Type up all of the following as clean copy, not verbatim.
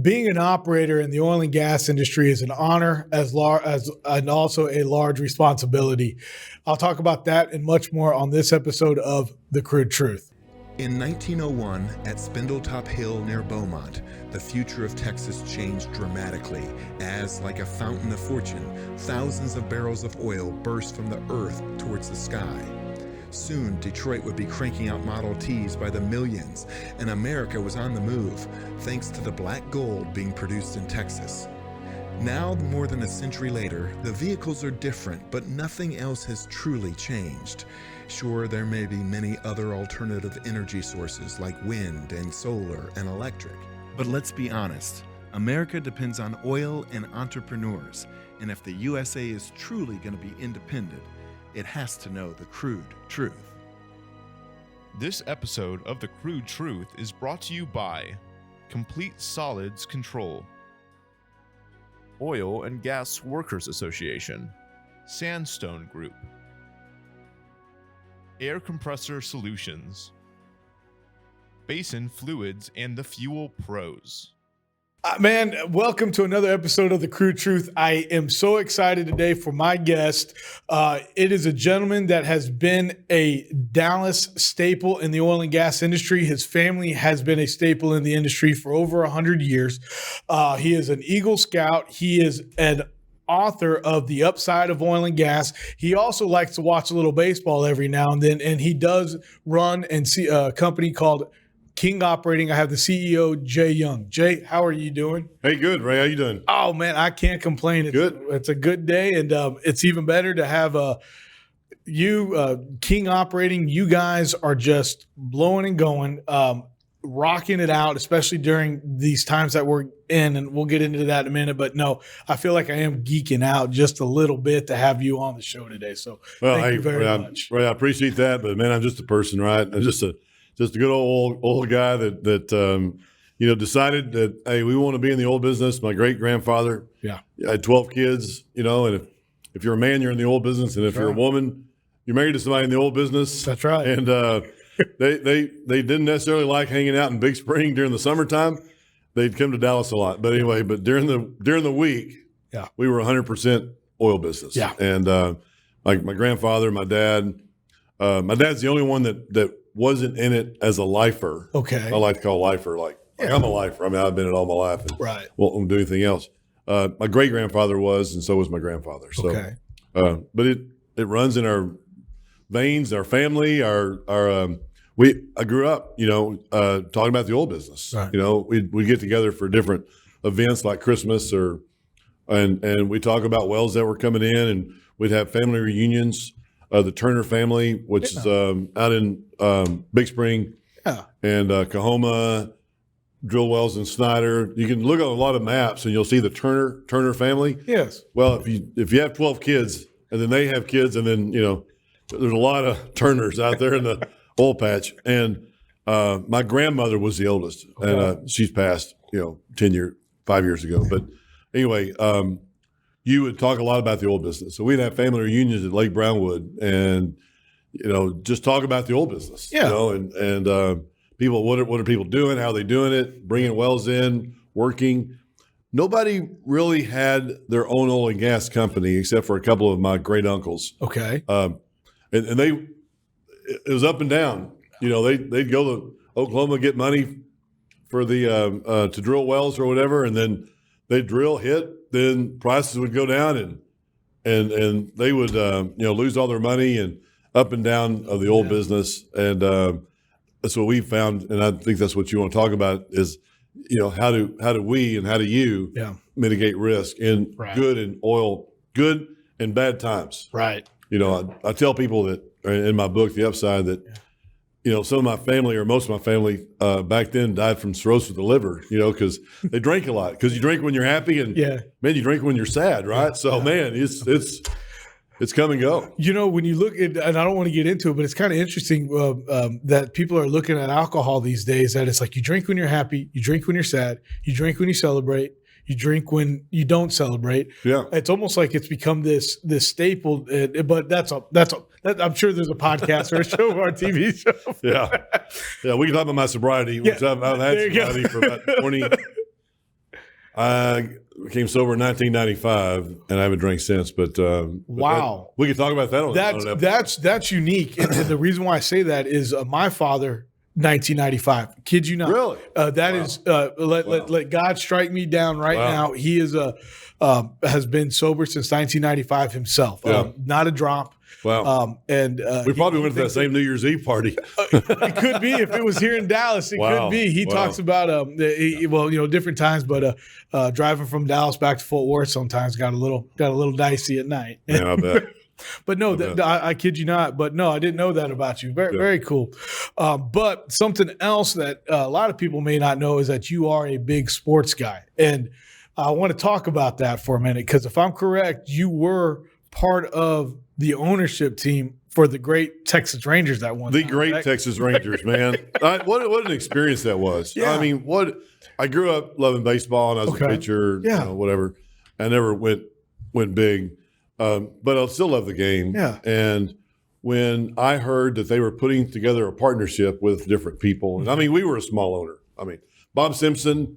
being an operator in the oil and gas industry is an honor and also a large responsibility. I'll talk about that and much more on this episode of The Crude Truth. In 1901, at Spindletop Hill near Beaumont, the future of Texas changed dramatically as, like a fountain of fortune, thousands of barrels of oil burst from the earth towards the sky. Soon, Detroit would be cranking out Model Ts by the millions, and America was on the move, thanks to the black gold being produced in Texas. Now, more than a century later, the vehicles are different, but nothing else has truly changed. Sure, there may be many other alternative energy sources like wind and solar and electric. But let's be honest, America depends on oil and entrepreneurs, and if the USA is truly going to be independent, it has to know the crude truth. This episode of The Crude Truth is brought to you by Complete Solids Control, Oil and Gas Workers Association, Sandstone Group, Air Compressor Solutions, Basin Fluids, and the Fuel Pros. Man, welcome to another episode of The Crude Truth. I am so excited today for my guest. It is a gentleman that has been a Dallas staple in the oil and gas industry. His family has been a staple in the industry for over 100 years. He is an Eagle Scout. He is an author of The Upside of Oil and Gas. He also likes to watch a little baseball every now and then, and he does run and see a company called King Operating. I have the CEO, Jay Young. Jay, how are you doing? Hey, good, Ray. How you doing? Oh, man, I can't complain. It's a good day, and it's even better to have King Operating. You guys are just blowing and going, rocking it out, especially during these times that we're in, and we'll get into that in a minute. But no, I feel like I am geeking out just a little bit to have you on the show today. So thank you very much. Ray, I appreciate that, but man, I'm just a person, right? I'm just a good old guy that decided that, hey, we want to be in the oil business. My great grandfather, I had 12 kids, and if you're a man, you're in the oil business, and if you're a woman, you're married to somebody in the oil business. That's right. And they didn't necessarily like hanging out in Big Spring during the summertime. They'd come to Dallas a lot, but anyway, during the week, we were 100% oil business. Yeah. And like my grandfather, my dad's the only one that wasn't in it as a lifer. Okay. I like to call lifer like I'm a lifer. I mean, I've been it all my life and won't do anything else. My great grandfather was, and so was my grandfather. So, but it runs in our veins, our family, I grew up, talking about the oil business. Right. We get together for different events like Christmas and we talk about wells that were coming in, and we'd have family reunions. The Turner family, which is out in Big Spring and Kahoma, drill wells in Snyder. You can look at a lot of maps and you'll see the Turner family. Yes. Well, if you have 12 kids and then they have kids, and then there's a lot of Turners out there in the oil patch. And my grandmother was the oldest, and she's passed 5 years ago. But anyway. You would talk a lot about the oil business. So we'd have family reunions at Lake Brownwood and, just talk about the oil business, and people, what are people doing? How are they doing it? Bringing wells in, working. Nobody really had their own oil and gas company except for a couple of my great uncles. Okay. And it was up and down. They'd go to Oklahoma, get money for the, to drill wells or whatever. And then they'd drill, then prices would go down and they would lose all their money, and up and down of the oil business. And that's what we found, and I think that's what you want to talk about is how do we and how do you mitigate risk in good and bad times. Right. I tell people that in my book The Upside that some of my family, or most of my family back then, died from cirrhosis of the liver, because they drank a lot. Because you drink when you're happy, and man, you drink when you're sad, right? So man, it's come and go. When you look at, and I don't want to get into it, but it's kind of interesting that people are looking at alcohol these days. That it's like you drink when you're happy, you drink when you're sad, you drink when you celebrate, you drink when you don't celebrate. Yeah, it's almost like it's become this staple. But I'm sure there's a podcast or a show or a TV show. Yeah. We can talk about my sobriety, which I've had sobriety for about I became sober in 1995, and I haven't drank since. But wow, we could talk about that on an episode. That's unique, and the reason why I say that is my father, 1995. Kid you not? Really? That is let God strike me down right now. He is has been sober since 1995 himself. Not a drop. Wow. And we probably went to that same New Year's Eve party. It could be if it was here in Dallas. It could be. He talks about different times, but driving from Dallas back to Fort Worth sometimes got a little dicey at night. Yeah, I bet. But no, I kid you not. But no, I didn't know that about you. Very cool. But something else that a lot of people may not know is that you are a big sports guy, and I want to talk about that for a minute because if I'm correct, you were part of the ownership team for the great Texas Rangers that one. Texas Rangers, man. What an experience that was. Yeah. I mean, I grew up loving baseball, and I was a pitcher, whatever. I never went big, but I still love the game. Yeah. And when I heard that they were putting together a partnership with different people, and I mean, we were a small owner. I mean, Bob Simpson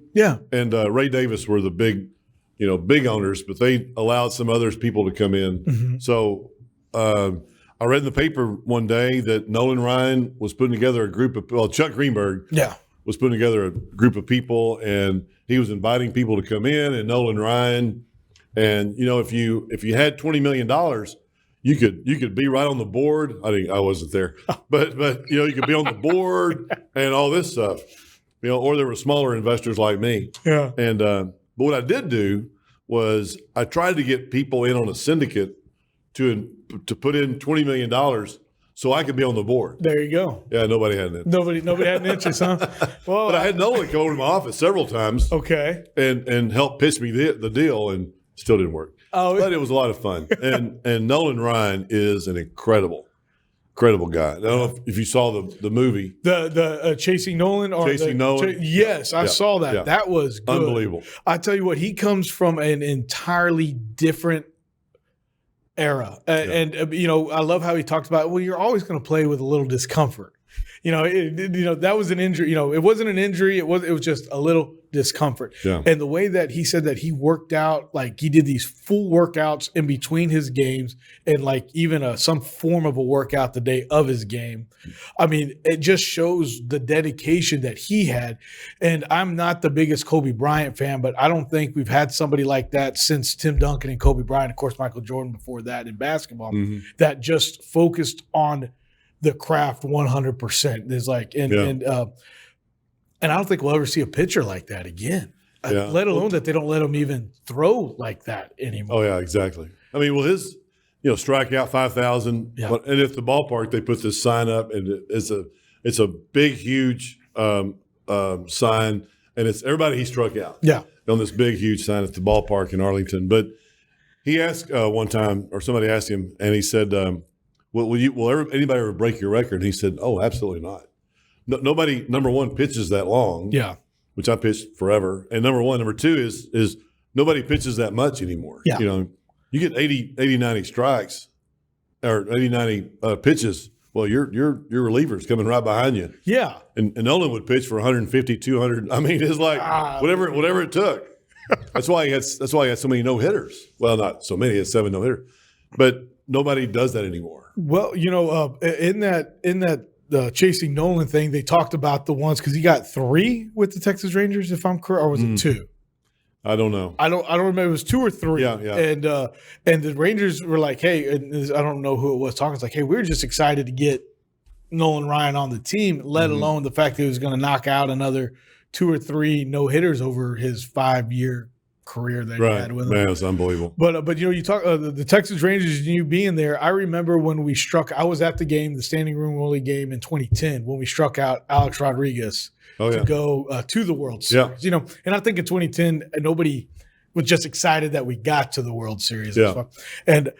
and Ray Davis were the big owners, but they allowed some other people to come in. Mm-hmm. So I read in the paper one day that Nolan Ryan was putting together a group of Chuck Greenberg was putting together a group of people, and he was inviting people to come in, and Nolan Ryan. And if you had $20 million, you could be right on the board. I wasn't there, but you could be on the board and all this stuff. Or there were smaller investors like me. Yeah. And but what I did do was I tried to get people in on a syndicate to put in $20 million so I could be on the board. There you go. Yeah, nobody had an interest. Nobody had an interest, huh? Well, but I had Nolan come over to my office several times. Okay. And help pitch me the deal, and still didn't work. Oh, but it was a lot of fun. And Nolan Ryan is an incredible guy. I don't know if you saw the movie. The Chasing Nolan? Nolan? Yes, I saw that. Yeah. That was good. Unbelievable. I tell you what, he comes from an entirely different era. And I love how he talked about, well, you're always going to play with a little discomfort. That was an injury. It wasn't an injury. It was just a little discomfort. Yeah. And the way that he said that he worked out, like he did these full workouts in between his games, and like even some form of a workout the day of his game. I mean, it just shows the dedication that he had. And I'm not the biggest Kobe Bryant fan, but I don't think we've had somebody like that since Tim Duncan and Kobe Bryant, of course, Michael Jordan before that in basketball, that just focused on the craft 100%. There's like, and I don't think we'll ever see a pitcher like that again. Let alone that they don't let him even throw like that anymore. Oh yeah, exactly. I mean, well, his strike out 5,000, and at the ballpark they put this sign up, and it's a big, huge sign, and it's everybody he struck out. Yeah, on this big, huge sign at the ballpark in Arlington. But he asked one time, or somebody asked him, and he said, Will anybody ever break your record? And he said, "Oh, absolutely not. Nobody. Number one, pitches that long. Yeah, which I pitched forever. And number two is nobody pitches that much anymore. Yeah, you get 80, 90 strikes or 80, 90 pitches. Well, your reliever's coming right behind you. Yeah, and Nolan would pitch for 150, 200. I mean, it's like whatever it took. That's why he had so many no hitters. Well, not so many. He had 7 no hitters, but nobody does that anymore. Well, in that Chasing Nolan thing, they talked about the ones because he got 3 with the Texas Rangers, if I'm correct, or was it 2? I don't know. I don't remember. It was 2 or 3. Yeah. And the Rangers were like, hey, and I don't know who it was talking. It's like, hey, we're just excited to get Nolan Ryan on the team, let alone the fact that he was going to knock out another 2 or 3 no hitters over his 5-year career that he had with him. Man, it's unbelievable. But you talk the Texas Rangers and you being there. I remember when we I was at the game, the standing room only game in 2010 when we struck out Alex Rodriguez to go to the World Series. Yeah. And I think in 2010 nobody was just excited that we got to the World Series. Yeah. And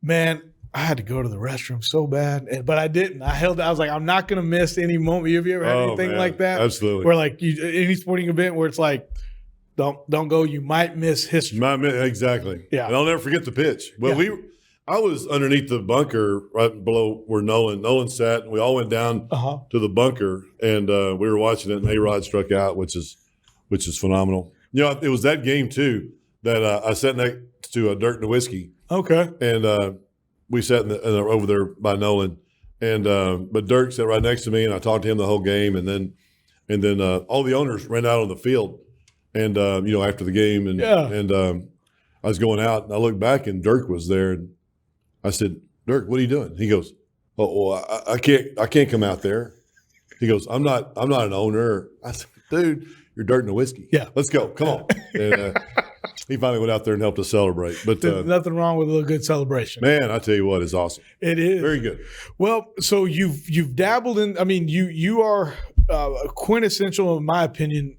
man, I had to go to the restroom so bad, but I didn't. I was like, I'm not going to miss any moment. Have you ever had anything like that? Absolutely. Where like any sporting event where it's like, Don't go. You might miss history. Exactly. Yeah. And I'll never forget the pitch. Well, I was underneath the bunker right below where Nolan sat, and we all went down to the bunker, and we were watching it. And A-Rod struck out, which is phenomenal. it was that game too that I sat next to Dirk Nowitzki. Okay. And we sat over there by Nolan, and but Dirk sat right next to me, and I talked to him the whole game, and then all the owners ran out on the field, and after the game, and I was going out, and I looked back, and Dirk was there, and I said, "Dirk, what are you doing?" He goes, "Oh, well, I can't come out there." He goes, "I'm not an owner." I said, "Dude, you're Dirk Nowitzki. Yeah, let's go. Come on." And, he finally went out there and helped us celebrate. But there's nothing wrong with a little good celebration. Man, I tell you what, it's awesome. It is very good. Well, so you've dabbled in. I mean, you are quintessential, in my opinion,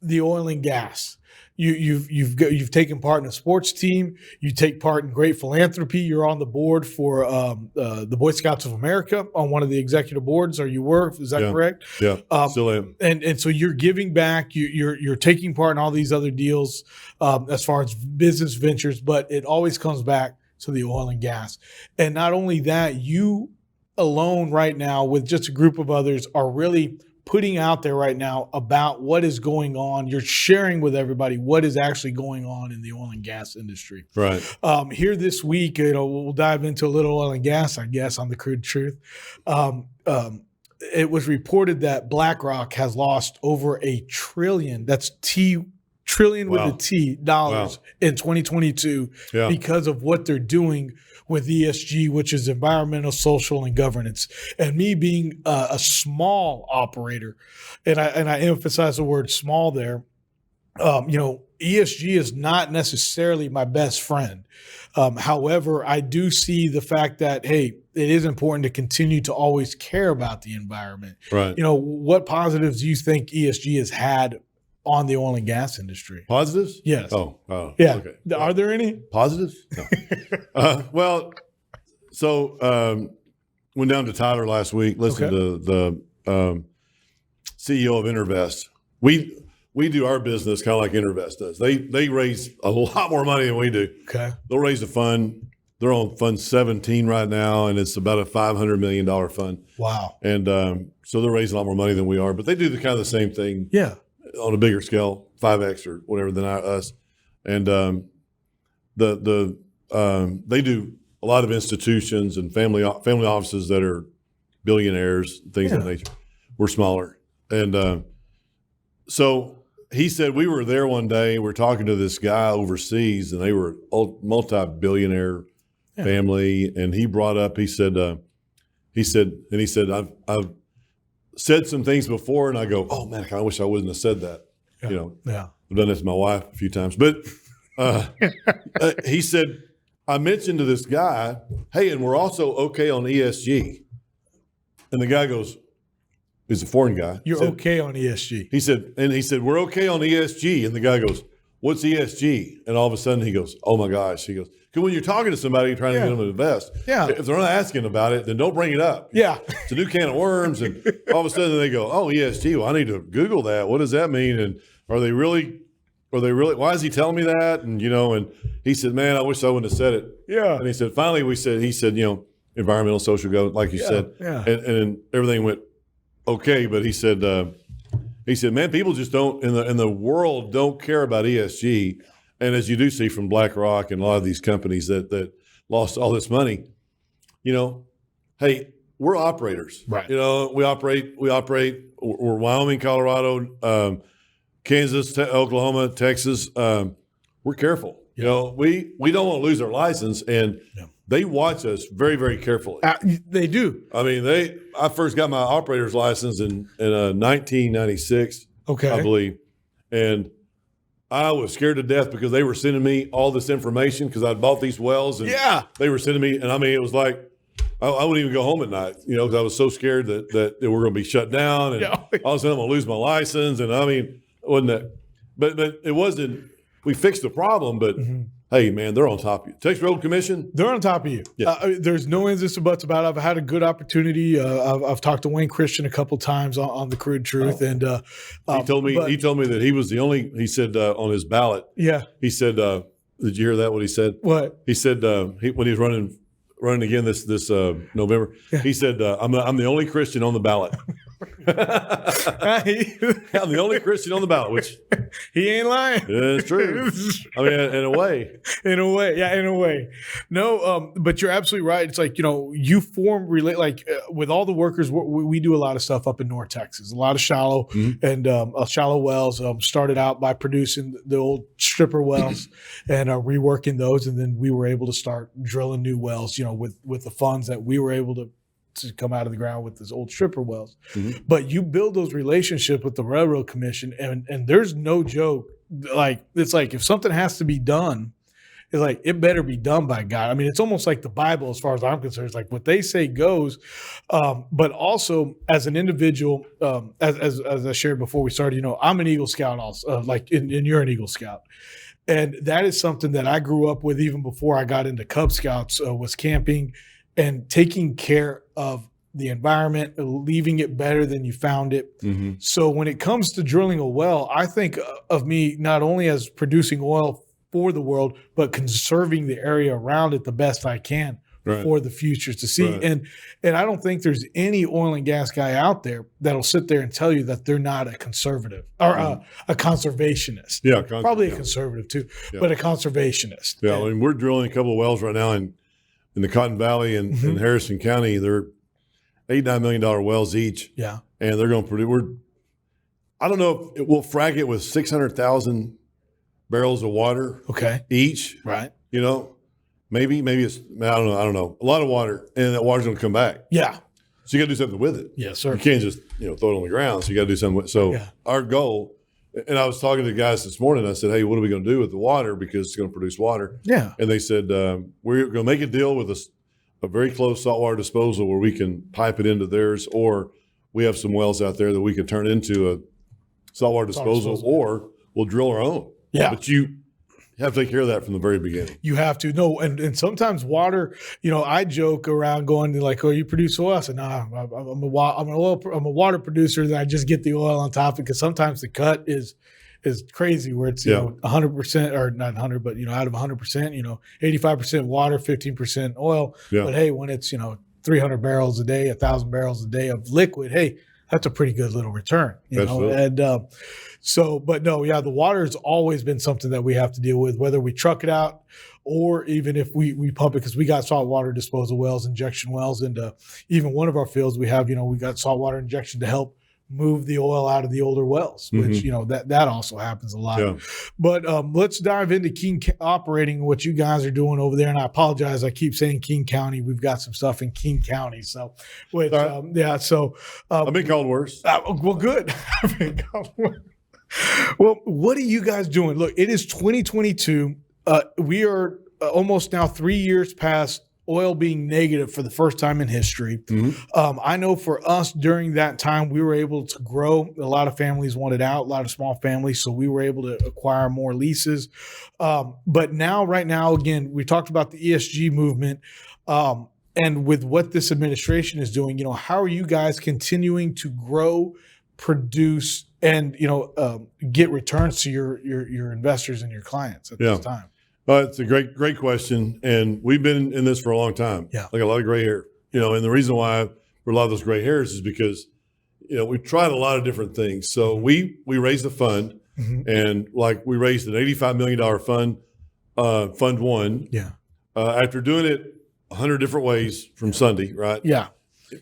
the oil and gas. You've taken part in a sports team. You take part in great philanthropy. You're on the board for the Boy Scouts of America, on one of the executive boards, or you were. Is that correct? Yeah, still am. And so you're giving back. You're taking part in all these other deals as far as business ventures, but it always comes back to the oil and gas. And not only that, you alone right now with just a group of others are really putting out there right now about what is going on. You're sharing with everybody what is actually going on in the oil and gas industry. Right. Here this week, we'll dive into a little oil and gas, I guess, on the Crude Truth. It was reported that BlackRock has lost over $1 trillion. That's trillion with a T dollars in 2022 because of what they're doing with ESG, which is environmental, social, and governance. And me being a small operator, and I emphasize the word small there, ESG is not necessarily my best friend. However, I do see the fact that, hey, it is important to continue to always care about the environment. Right. What positives do you think ESG has had on the oil and gas industry? Positives? Yes. Oh, yeah. Okay. Are there any positives? No. Well, so went down to Tyler last week. Listened to the CEO of Intervest. We do our business kind of like Intervest does. They raise a lot more money than we do. Okay. They'll raise a fund. They're on Fund 17 right now, and it's about a $500 million fund. Wow. And so they're raising a lot more money than we are, but they do the kind of the same thing. Yeah. On a bigger scale, 5X or whatever than us, and they do a lot of institutions and family offices that are billionaires, things of that nature. We're smaller, and so he said we were there one day. We're talking to this guy overseas, and they were multi-billionaire family, and he brought up. He said I've said some things before, and I go, oh man, I kind of wish I wouldn't have said that. I've done this to my wife a few times, but he said, I mentioned to this guy, hey, and we're also okay on ESG. And the guy goes, he's a foreign guy. You're okay on ESG. He said, we're okay on ESG. And the guy goes, what's ESG? And all of a sudden he goes, oh my gosh. He goes, because when you're talking to somebody, you're trying to get them to invest. Yeah. If they're not asking about it, then don't bring it up. Yeah. It's a new can of worms. And all of a sudden they go, oh, ESG. Well, I need to Google that. What does that mean? And are they really, why is he telling me that? And, and he said, man, I wish I wouldn't have said it. Yeah. And he said, finally, he said, environmental, social government, like you said. Yeah. And everything went okay. But he said, man, people just don't, in the world, don't care about ESG. And as you do see from BlackRock and a lot of these companies that lost all this money, hey, we're operators. Right. We operate. We're Wyoming, Colorado, Kansas, Oklahoma, Texas. We're careful. Yeah. We don't want to lose our license, and they watch us very, very carefully. They do. I mean, I first got my operator's license in 1996, I believe, and I was scared to death because they were sending me all this information because I'd bought these wells, and they were sending me, and I mean, it was like I wouldn't even go home at night, because I was so scared that they were going to be shut down, and all of a sudden I'm going to lose my license, and I mean, wasn't that? But it wasn't. We fixed the problem, but hey, man, they're on top of you. Texas Road Commission, they're on top of you. Yeah. There's no ifs, ands, or buts about it. I've had a good opportunity. I've talked to Wayne Christian a couple times on the Crude Truth, and he told me that he was the only. He said on his ballot. Yeah. He said, "Did you hear that? What he said? What he said when he was running again this November? He said, I'm the only Christian on the ballot." I'm the only Christian on the ballot, which he ain't lying. Yeah, it's true. I mean, in a way. In a way. No, but you're absolutely right. It's like, you form with all the workers, we do a lot of stuff up in North Texas, a lot of shallow and shallow wells. Started out by producing the old stripper wells and reworking those, and then we were able to start drilling new wells, with the funds that we were able to come out of the ground with this old stripper wells. But you build those relationships with the Railroad Commission, and there's no joke. Like, it's like, if something has to be done, it's like, it better be done by God. I mean, it's almost like the Bible as far as I'm concerned. It's like what they say goes. But also as an individual, as I shared before we started, I'm an Eagle Scout also, and you're an Eagle Scout. And that is something that I grew up with even before I got into Cub Scouts, was camping and taking care of the environment, leaving it better than you found it. So when it comes to drilling a well, I think of me not only as producing oil for the world, but conserving the area around it the best I can for the future to see. And I don't think there's any oil and gas guy out there that'll sit there and tell you that they're not a conservative or a conservationist. Yeah, probably a conservative too, but a conservationist. Yeah, I mean, we're drilling a couple of wells right now in the Cotton Valley and in Harrison County. They're $8-9 million wells each. Yeah, and they're going to produce. I don't know if we'll frack it with 600,000 barrels of water. Each. Right. Maybe it's, I don't know. A lot of water, and that water's going to come back. Yeah. So you got to do something with it. Yes, sir. You can't just throw it on the ground. So you got to do something with it. So our goal, and I was talking to the guys this morning. I said, hey, what are we going to do with the water, because it's going to produce water? Yeah. And they said, we're going to make a deal with a very close saltwater disposal where we can pipe it into theirs, or we have some wells out there that we can turn into a saltwater disposal, or we'll drill our own. Yeah. But you have to take care of that from the very beginning. You have to. No, and sometimes water, I joke around going to like, oh, you produce oil? I said, nah, I'm a water producer, that I just get the oil on top, because sometimes the cut is crazy, where it's 100%, or not 100, but out of 100%, 85% water, 15% oil. Yeah. But hey, when it's 300 barrels a day, 1,000 barrels a day of liquid, hey, that's a pretty good little return, and but no, the water has always been something that we have to deal with, whether we truck it out or even if we pump it, because we got saltwater disposal wells, injection wells, and even one of our fields we have, we got saltwater injection to help move the oil out of the older wells, which, that also happens a lot. Yeah. But let's dive into King operating, what you guys are doing over there. And I apologize, I keep saying King County. We've got some stuff in King County. So, which, so. I've been called worse. Well, good. I've been called worse. Well, what are you guys doing? Look, it is 2022. We are almost now 3 years past oil being negative for the first time in history. I know for us during that time, we were able to grow. A lot of families wanted out, a lot of small families, so we were able to acquire more leases. But now, right now, again, we talked about the ESG movement, and with what this administration is doing, how are you guys continuing to grow, produce, and get returns to your investors and your clients at this time? It's a great question, and we've been in this for a long time. Yeah, like a lot of gray hair, and the reason why for a lot of those gray hairs is because we've tried a lot of different things. So we raised a fund, and we raised an $85 million fund, Fund One. Yeah, after doing it 100 different ways from Sunday, right? Yeah,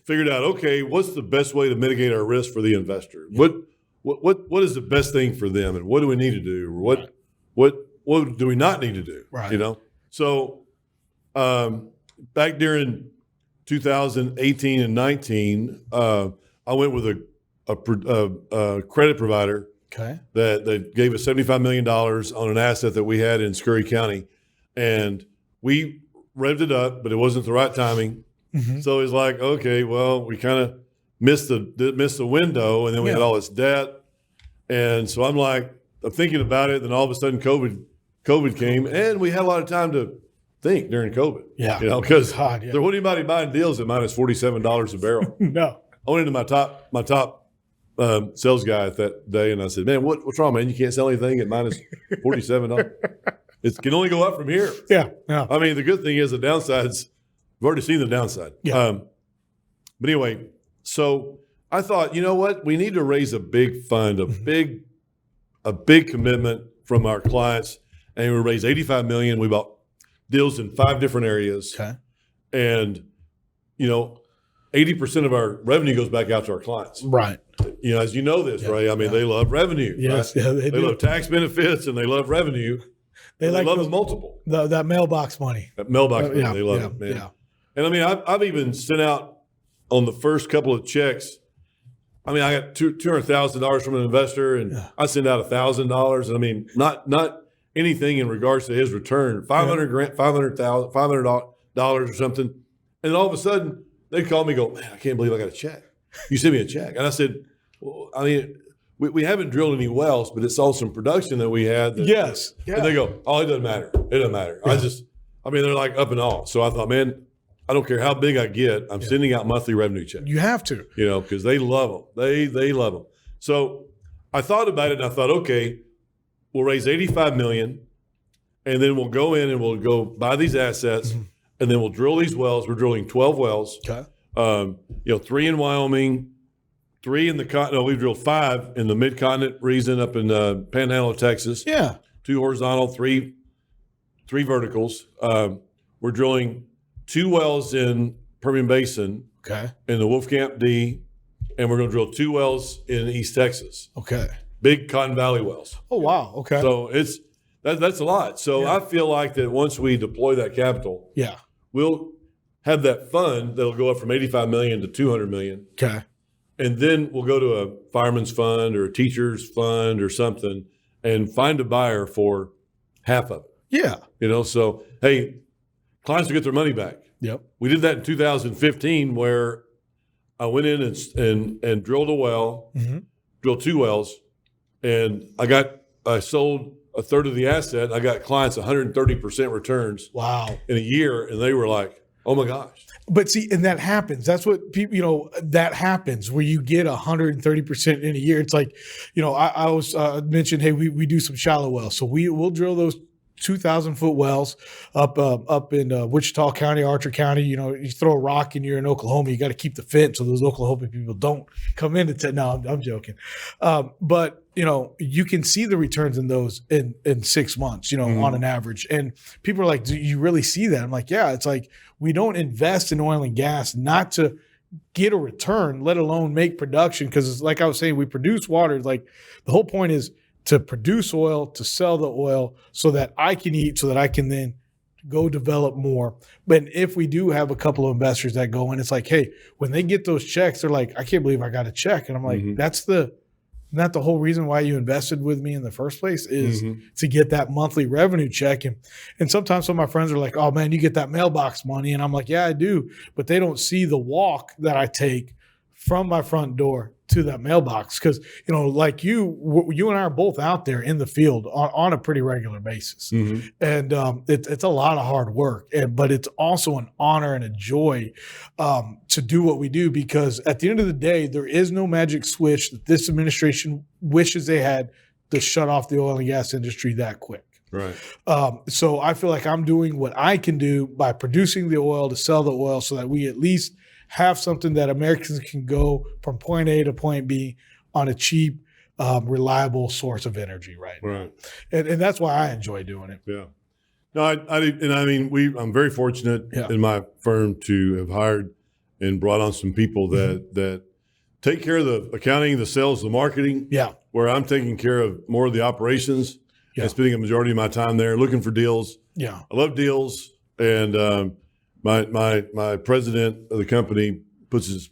figured out, okay, what's the best way to mitigate our risk for the investor? Yeah. What is the best thing for them, and what do we need to do? Or what do we not need to do? Right. So back during 2018 and 19, I went with a credit provider that gave us $75 million on an asset that we had in Scurry County, and we revved it up, but it wasn't the right timing. So it's like, okay, well, we kind of missed the window, and then we had all this debt, and so I'm thinking about it. Then all of a sudden, COVID came, and we had a lot of time to think during COVID. Yeah, because there wasn't anybody buying deals at minus $47 a barrl. No, I went into my top sales guy at that day, and I said, "Man, what's wrong, man? You can't sell anything at minus $47. It can only go up from here." Yeah. I mean, the good thing is the downsides. We've already seen the downside. Yeah. But anyway, so I thought, you know what? We need to raise a big fund, a big commitment from our clients, and we raised $85 million. We bought deals in 5 different areas, and 80% of our revenue goes back out to our clients. Right. As you know this, Ray. I mean, they love revenue. Yes, right? they do. Love tax benefits and they love revenue. They love the multiple. That mailbox money. That mailbox money. They love it, man. Yeah. And I mean, I've even sent out on the first couple of checks. I mean, I got $200,000 from an investor, and I sent out $1,000. And I mean, not anything in regards to his return. $500,000 or something. And all of a sudden, they call me, and go, man, I can't believe I got a check. You sent me a check, and I said, well, I mean, we haven't drilled any wells, but it's all some production that we had. Yes. And they go, oh, it doesn't matter. It doesn't matter. Yeah. They're like up and all. So I thought, man, I don't care how big I get. I'm sending out monthly revenue checks. You have to. Because they love them. They love them. So I thought about it, and I thought, okay, we'll raise $85 million, and then we'll go in and we'll go buy these assets, and then we'll drill these wells. We're drilling 12 wells. Okay. 3 in Wyoming, 3 in the continent. No, we've drilled 5 in the mid-continent region up in Panhandle of Texas. Yeah. 2 horizontal, 3 verticals. We're drilling 2 wells in Permian Basin. Okay. In the Wolfcamp D, and we're going to drill 2 wells in East Texas. Okay. Big Cotton Valley wells. Oh, wow. Okay. So that's a lot. So I feel like that once we deploy that capital, we'll have that fund that'll go up from $85 million to $200 million. Okay. And then we'll go to a fireman's fund or a teacher's fund or something and find a buyer for half of it. Yeah. So, hey, clients will get their money back. Yep. We did that in 2015 where I went in and drilled a well, drilled 2 wells, and I sold a third of the asset. I got clients 130% returns. Wow. In a year, and they were like, oh my gosh. But see, and that happens. That's what people, that happens where you get 130% in a year. It's like, I was mentioned, hey, we do some shallow wells. So we'll drill those 2,000-foot wells up in Wichita County, Archer County. You throw a rock and you're in Oklahoma, you got to keep the fence so those Oklahoma people don't come into no, I'm joking. But you can see the returns in those in 6 months, on an average. And people are like, do you really see that? I'm like, yeah. It's like we don't invest in oil and gas not to get a return, let alone make production. Because it's like I was saying, we produce water. Like the whole point is to produce oil, to sell the oil so that I can eat, so that I can then go develop more. But if we do have a couple of investors that go in, it's like, hey, when they get those checks, they're like, I can't believe I got a check. And I'm like, that's not the whole reason why you invested with me in the first place is to get that monthly revenue check. And sometimes some of my friends are like, oh man, you get that mailbox money. And I'm like, yeah, I do. But they don't see the walk that I take from my front door to that mailbox. Because, like you and I are both out there in the field on a pretty regular basis. And it's a lot of hard work, but it's also an honor and a joy to do what we do, because at the end of the day, there is no magic switch that this administration wishes they had to shut off the oil and gas industry that quick. Right. So I feel like I'm doing what I can do by producing the oil to sell the oil so that we at least have something that Americans can go from point A to point B on a cheap, reliable source of energy, right? Right. And that's why I enjoy doing it. Yeah. No, I'm very fortunate in my firm to have hired and brought on some people that take care of the accounting, the sales, the marketing. Yeah. Where I'm taking care of more of the operations and spending a majority of my time there looking for deals. Yeah. I love deals, and my president of the company puts his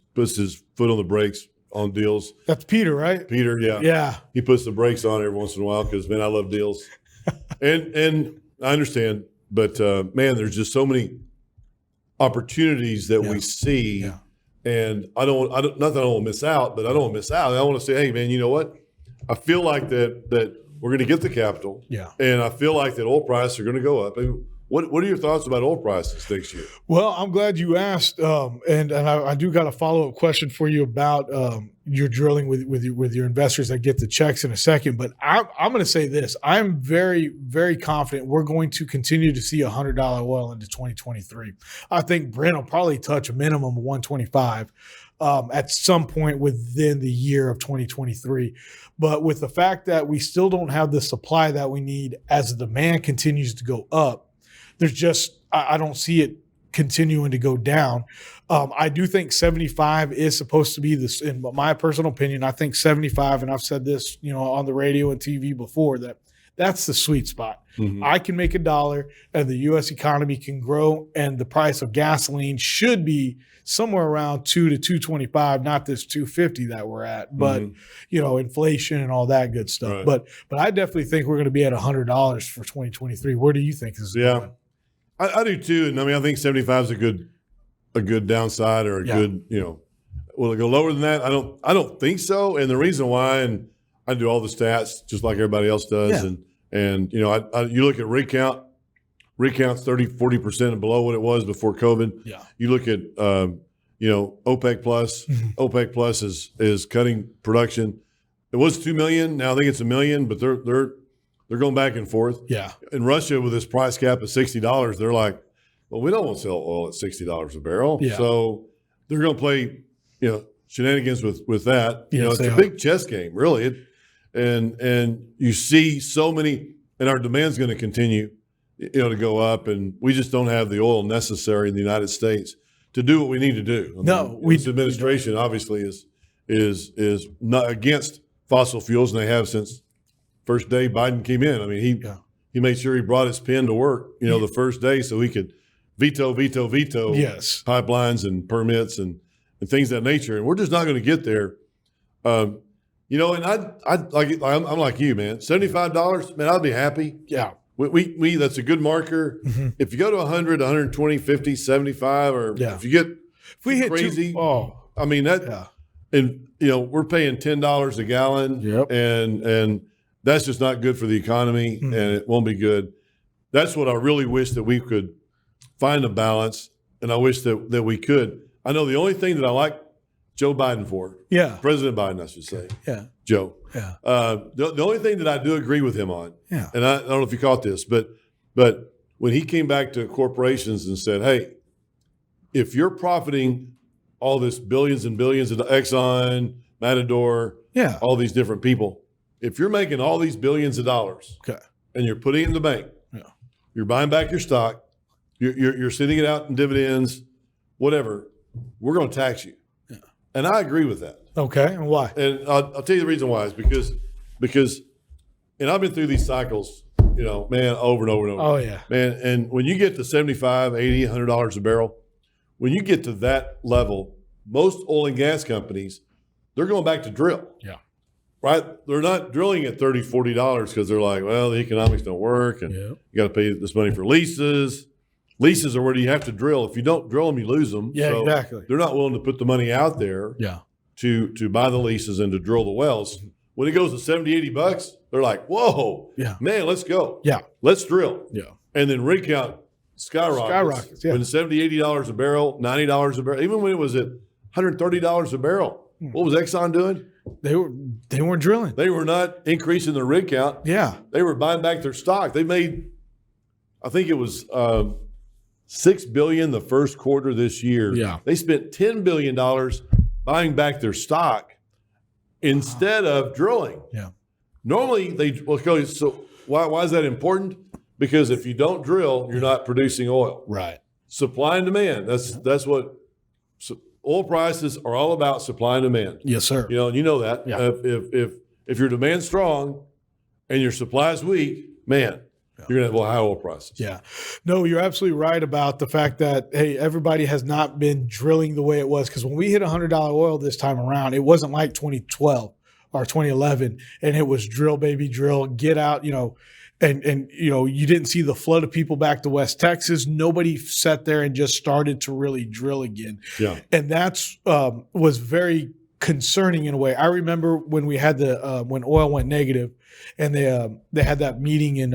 foot on the brakes on deals. That's Peter, right? Peter, yeah. Yeah. He puts the brakes on every once in a while because, man, I love deals. and I understand, but, man, there's just so many opportunities that we see. Yeah. And not that I don't want to miss out, but I don't want to miss out. I want to say, hey, man, you know what? I feel like that we're going to get the capital. Yeah. And I feel like that oil prices are going to go up. What are your thoughts about oil prices next year? Well, I'm glad you asked, and I do got a follow-up question for you about your drilling with your investors that get the checks in a second. But I'm going to say this: I'm very, very confident we're going to continue to see $100 oil into 2023. I think Brent will probably touch a minimum of 125. at some point within the year of 2023. But with the fact that we still don't have the supply that we need as the demand continues to go up, there's just, I don't see it continuing to go down. I do think 75 is supposed to be this, in my personal opinion. I think 75, and I've said this, on the radio and TV before, that's the sweet spot. Mm-hmm. I can make $1 and the U.S. economy can grow, and the price of gasoline should be somewhere around $2 to $2.25, not this $2.50 that we're at, but inflation and all that good stuff. Right. But I definitely think we're going to be at $100 for 2023. Where do you think this is going? I do too, and I think 75 is a good downside or a good, will it go lower than that? I don't think so, and the reason why, and I do all the stats just like everybody else does, and you look at rig count's 30-40% below what it was before COVID. Yeah, you look at OPEC plus. OPEC plus is cutting production. It was 2 million, now I think it's 1 million, but they're going back and forth. Yeah. In Russia, with this price cap at $60, they're like, well, we don't want to sell oil at $60 a barrel. Yeah. So they're going to play, shenanigans with that. Yes, it's a big chess game, really. And you see so many, and our demand's going to continue, to go up, and we just don't have the oil necessary in the United States to do what we need to do. This administration obviously is not against fossil fuels, and they have since first day Biden came in. I mean, he made sure he brought his pen to work, the first day, so he could veto pipelines and permits and things of that nature. And we're just not going to get there. And I'm like you, man. $75, man, I'd be happy. Yeah. We that's a good marker. Mm-hmm. If you go to 100, 120, 50, 75, or if you get crazy, I mean that. And we're paying $10 a gallon. Yep. And that's just not good for the economy, and it won't be good. That's what I really wish, that we could find a balance, and I wish that we could. I know the only thing that I like Joe Biden for, President Biden, I should say, Joe. Yeah. The only thing that I do agree with him on, and I don't know if you caught this, but when he came back to corporations and said, hey, if you're profiting all this billions and billions of Exxon, Matador, all these different people, if you're making all these billions of dollars and you're putting it in the bank, you're buying back your stock, you're sending it out in dividends, whatever, we're going to tax you. Yeah. And I agree with that. Okay. And why? And I'll tell you the reason why is because, and I've been through these cycles, man, over and over and over. Oh, yeah. Man, and when you get to $75, $80, $100 a barrel, when you get to that level, most oil and gas companies, they're going back to drill. Yeah. Right? They're not drilling at $30, $40 because they're like, well, the economics don't work, and you got to pay this money for leases. Leases are where you have to drill. If you don't drill them, you lose them. Yeah, so exactly. They're not willing to put the money out there to buy the leases and to drill the wells. When it goes to $70, $80, they're like, whoa, man, let's go. Yeah. Let's drill. Yeah. And then rig count skyrockets. Yeah. When it's $70, $80 a barrel, $90 a barrel, even when it was at $130 a barrel, what was Exxon doing? They weren't drilling. They were not increasing their rig count. Yeah. They were buying back their stock. They made, I think it was $6 billion the first quarter this year. Yeah. They spent $10 billion buying back their stock instead of drilling. Yeah. Normally so why is that important? Because if you don't drill, you're not producing oil. Right. Supply and demand. That's what oil prices are all about, supply and demand. Yes, sir. And you know that. Yeah. If your demand's strong and your supply is weak, man, you're going to have high oil prices. Yeah. No, you're absolutely right about the fact that, hey, everybody has not been drilling the way it was. Because when we hit $100 oil this time around, it wasn't like 2012 or 2011. And it was drill, baby, drill, get out, and you didn't see the flood of people back to West Texas. Nobody sat there and just started to really drill again. Yeah. And that's was very concerning in a way. I remember when we had when oil went negative, and they had that meeting in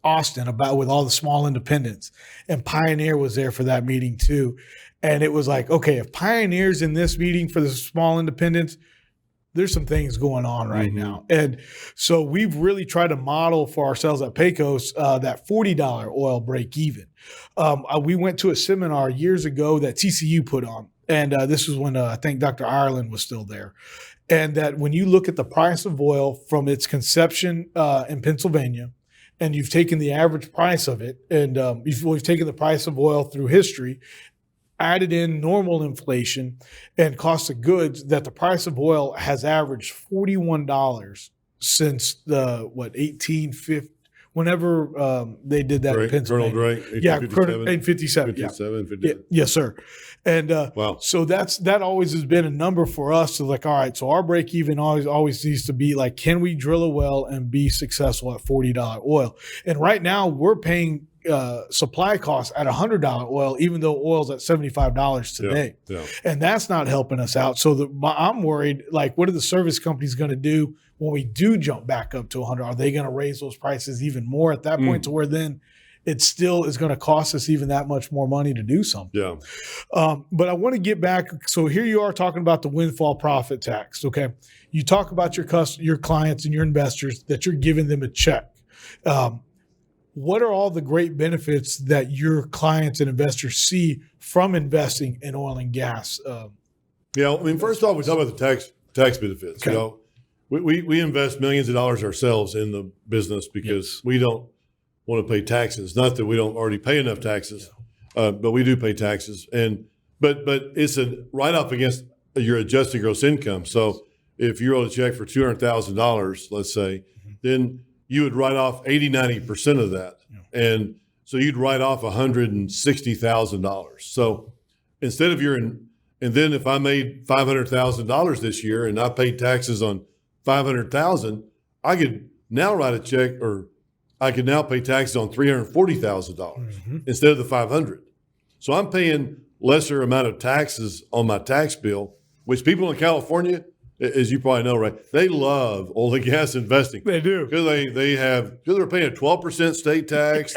Austin with all the small independents, and Pioneer was there for that meeting too. And it was like, okay, if Pioneer's in this meeting for the small independents, there's some things going on right now. And so we've really tried to model for ourselves at Pecos that $40 oil break even. We went to a seminar years ago that TCU put on. And this was when I think Dr. Ireland was still there. And that when you look at the price of oil from its conception in Pennsylvania, and you've taken the average price of it, and we've taken the price of oil through history, added in normal inflation and cost of goods, that the price of oil has averaged $41 since the 1850, whenever they did that in Pennsylvania. Colonel Drake, yeah, 1857. 57. Yes, sir. And wow. So that always has been a number for us to like, all right, so our break even always needs to be like, can we drill a well and be successful at $40 oil? And right now we're paying supply costs at $100 oil, even though oil's at $75 today. Yeah. And that's not helping us out. So I'm worried, like, what are the service companies going to do when we do jump back up to 100? Are they going to raise those prices even more at that point to where then it still is going to cost us even that much more money to do something? Yeah. But I want to get back. So here you are talking about the windfall profit tax. Okay. You talk about your clients and your investors that you're giving them a check. What are all the great benefits that your clients and investors see from investing in oil and gas? Yeah, I mean, first off, we talk about the tax benefits. Okay. You know, we invest millions of dollars ourselves in the business because we don't want to pay taxes. Not that we don't already pay enough taxes, but we do pay taxes. But it's a write-off against your adjusted gross income. So if you wrote a check for $200,000, let's say, then you would write off 80-90% of that. And so you'd write off $160,000. So instead of and then if I made $500,000 this year and I paid taxes on $500,000, I could now write a check, or I could now pay taxes on $340,000 instead of the $500,000. So I'm paying lesser amount of taxes on my tax bill, which people in California, as you probably know, right, they love oil and gas investing. They do. Because they're paying a 12% state tax.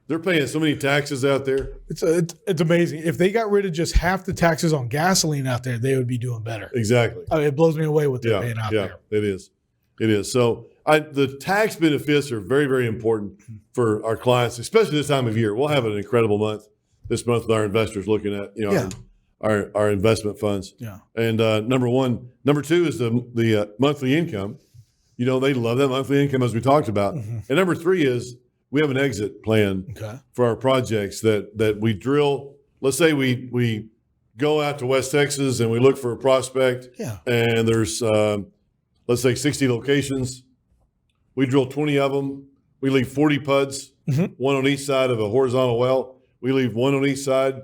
They're paying so many taxes out there. It's amazing. If they got rid of just half the taxes on gasoline out there, they would be doing better. Exactly. I mean, it blows me away what they're paying out there. Yeah, it is. So the tax benefits are very, very important for our clients, especially this time of year. We'll have an incredible month this month with our investors looking at our investment funds. Yeah. And number one. Number two is the monthly income. You know, they love that monthly income, as we talked about. And number three is we have an exit plan for our projects that we drill. Let's say we go out to West Texas and we look for a prospect. Yeah. And there's, let's say 60 locations. We drill 20 of them. We leave 40 PUDs, one on each side of a horizontal well. We leave one on each side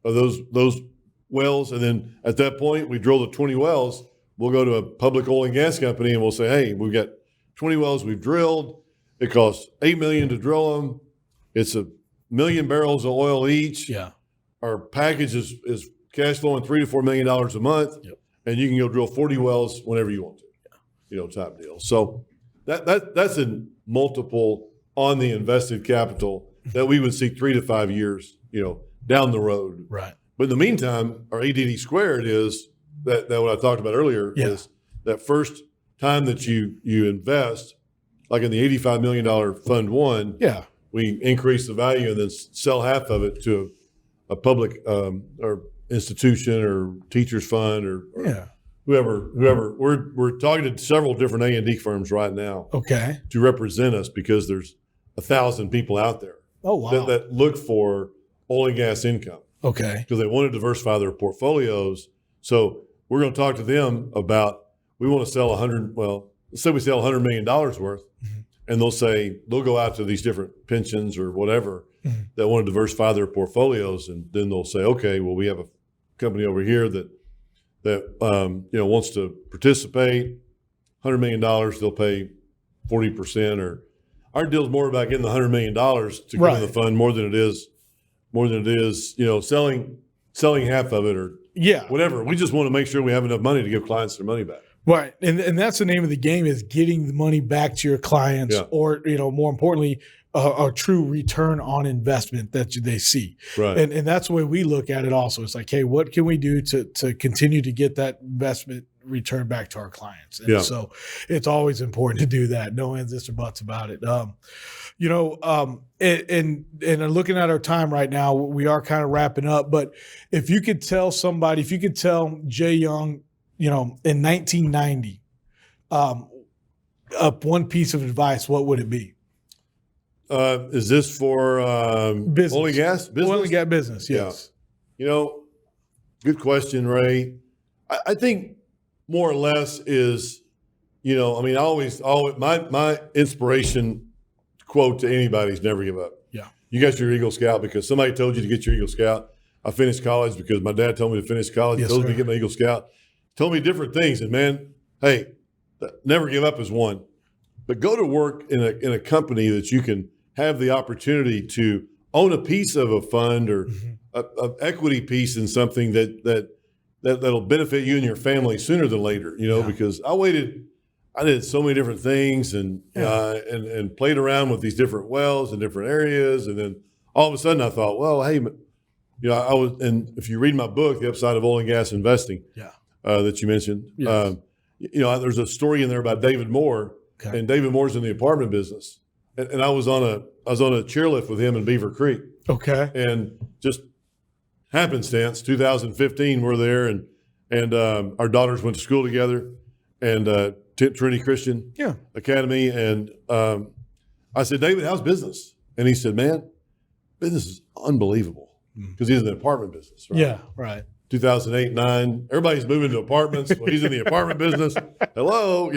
of those wells. And then at that point, we drill the 20 wells. We'll go to a public oil and gas company and we'll say, hey, we've got 20 wells we've drilled. It costs $8 million to drill them. It's 1 million barrels of oil each. Yeah. Our package is cash flowing $3 to $4 million a month. Yep. And you can go drill 40 wells whenever you want to. You know, type deal. So that's a multiple on the invested capital that we would see 3 to 5 years, down the road. Right. But in the meantime, our ADD squared is that what I talked about earlier is that first time that you invest, like in the $85 million fund one, we increase the value and then sell half of it to a public or institution or teacher's fund or whoever. We're talking to several different A&D firms right now. Okay. To represent us because there's 1,000 people out there. Oh, wow. That look for oil and gas income. Okay. Because they want to diversify their portfolios. So we're going to talk to them about, we want to sell let's say we sell $100 million worth, and they'll go out to these different pensions or whatever that want to diversify their portfolios. And then they'll say, okay, well, we have a company over here that wants to participate, $100 million, they'll pay 40%, or our deal's more about getting the $100 million to go in the fund more than it is, selling half of it or whatever. We just want to make sure we have enough money to give clients their money back. Right. And that's the name of the game, is getting the money back to your clients or, more importantly, a true return on investment that they see. Right. And that's the way we look at it also. It's like, hey, what can we do to continue to get that investment return back to our clients. And so it's always important to do that. No ands, ifs, or buts about it. And looking at our time right now, we are kind of wrapping up, but if you could tell Jay Young, in 1990, one piece of advice, what would it be? Is this for business. oil and gas business? Oil and gas business, yes. Yeah. Good question, Ray. I think more or less is, I always my inspiration quote to anybody is never give up. Yeah. You got your Eagle Scout because somebody told you to get your Eagle Scout. I finished college because my dad told me to finish college. He told me to get my Eagle Scout. Told me different things. And man, hey, never give up is one. But go to work in a company that you can have the opportunity to own a piece of a fund or an equity piece in something that'll benefit you and your family sooner than later, because I did so many different things and played around with these different wells in different areas. And then all of a sudden I thought, well, hey, I was, and if you read my book, The Upside of Oil and Gas Investing, that you mentioned, there's a story in there about David Moore, and David Moore's in the apartment business. And I was on a chairlift with him in Beaver Creek. Okay. And just happenstance, 2015, we're there, and our daughters went to school together, and Trinity Christian Academy. And I said, David, how's business? And he said, man, business is unbelievable, because he's in the apartment business. Right? Yeah, right. 2008, 9, everybody's moving to apartments. Well, he's in the apartment business. Hello,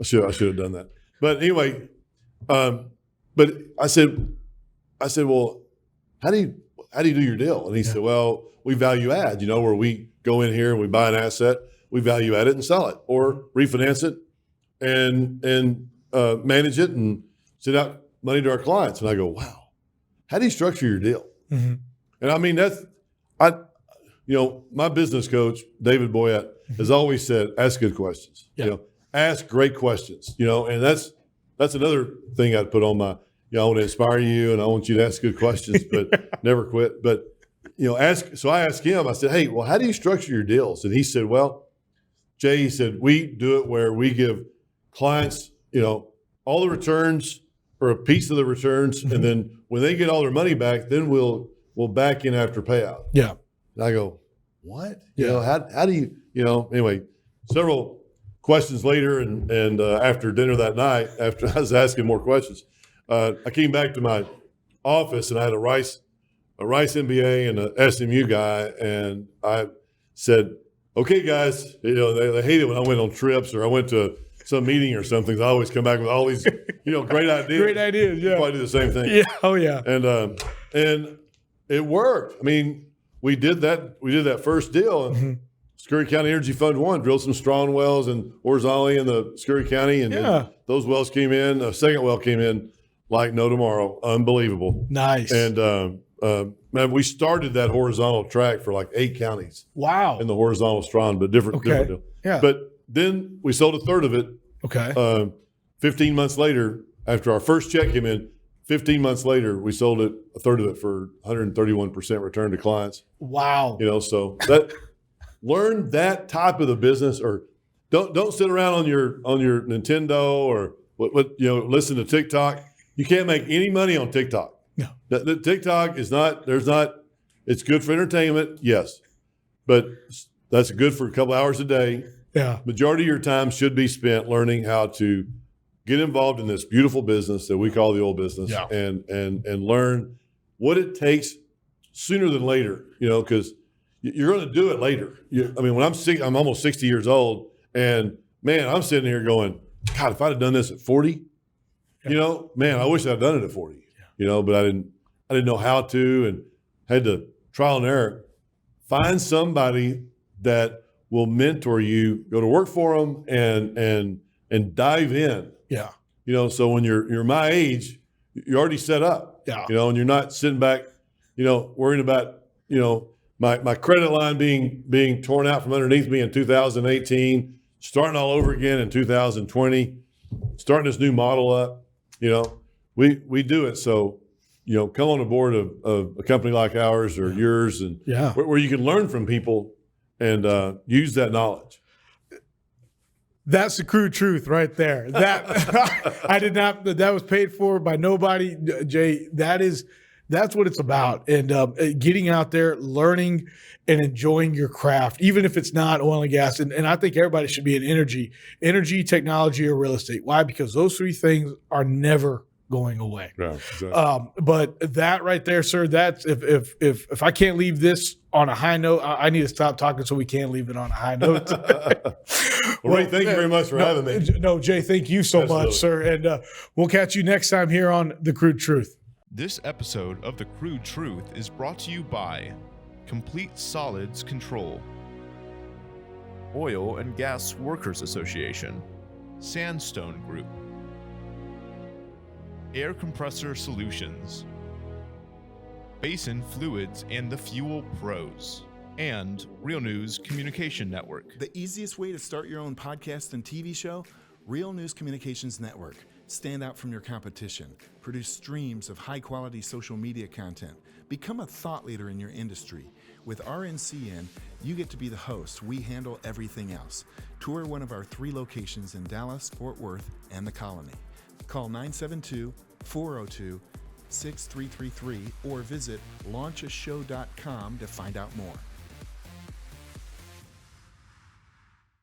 I should have done that. But anyway, but I said, well, how do you do your deal? And he said, well, we value add, where we go in here and we buy an asset, we value add it and sell it, or refinance it and manage it and send out money to our clients. And I go, wow, how do you structure your deal? And I mean, my business coach, David Boyette, has always said, ask good questions, ask great questions, and that's another thing I'd put on my, I want to inspire you and I want you to ask good questions, but never quit. But, ask. So I asked him, I said, hey, well, how do you structure your deals? And he said, well, Jay, he said, we do it where we give clients, all the returns or a piece of the returns. And then when they get all their money back, then we'll back in after payout. Yeah. And I go, what? How do you, anyway, several questions later, and after dinner that night, after I was asking more questions, I came back to my office and I had a Rice MBA and a SMU guy, and I said, okay, guys, they hate it when I went on trips or I went to some meeting or something. I always come back with all these, great ideas. Great ideas, yeah. Probably do the same thing. Yeah, oh yeah. And it worked. I mean, we did that first deal, and Scurry County Energy Fund 1 drilled some strong wells and horizontally in the Scurry County, and those wells came in. A second well came in like no tomorrow. Unbelievable. Nice. And man, we started that horizontal track for like 8 counties. Wow. In the horizontal strong, but different deal. Yeah. But then we sold a third of it. Okay. 15 months later, after our first check came in, 15 months later, we sold it, a third of it, for 131% return to clients. Wow. So that learn that type of the business, or don't sit around on your Nintendo or what listen to TikTok. You can't make any money on TikTok. No. The TikTok is not. It's good for entertainment, yes, but that's good for a couple hours a day. Yeah. Majority of your time should be spent learning how to get involved in this beautiful business that we call the oil business, and learn what it takes sooner than later, because you're going to do it later. When I'm almost 60 years old, and man, I'm sitting here going, God, if I'd have done this at 40, man, I wish I'd done it at 40, but I didn't know how to, and had to trial and error. Find somebody that will mentor you, go to work for them, and dive in. Yeah. So when you're my age, you're already set up. Yeah. And you're not sitting back, worrying about, my credit line being torn out from underneath me in 2018, starting all over again in 2020, starting this new model up. We do it. So, come on board of a company like ours or yours, and where you can learn from people and use that knowledge. That's the crude truth right there. That I did not. That was paid for by nobody, Jay. That's what it's about. And getting out there, learning, and enjoying your craft, even if it's not oil and gas. And I think everybody should be in energy, technology, or real estate. Why? Because those three things are never going away. Yeah, exactly. But that right there, sir, that's if I can't leave this on a high note, I need to stop talking so we can leave it on a high note. Well, Ray, thank you very much for having me. No, Jay, thank you so Absolutely. much, sir. And we'll catch you next time here on The Crude Truth. This episode of The Crude Truth is brought to you by Complete Solids Control, Oil and Gas Workers Association, Sandstone Group, Air Compressor Solutions, Basin Fluids and the Fuel Pros, and Real News Communication Network. The easiest way to start your own podcast and TV show? Real News Communications Network. Stand out from your competition. Produce streams of high-quality social media content. Become a thought leader in your industry. With RNCN, you get to be the host. We handle everything else. Tour one of our 3 locations in Dallas, Fort Worth, and the Colony. Call 972-402-6333 or visit launchashow.com to find out more.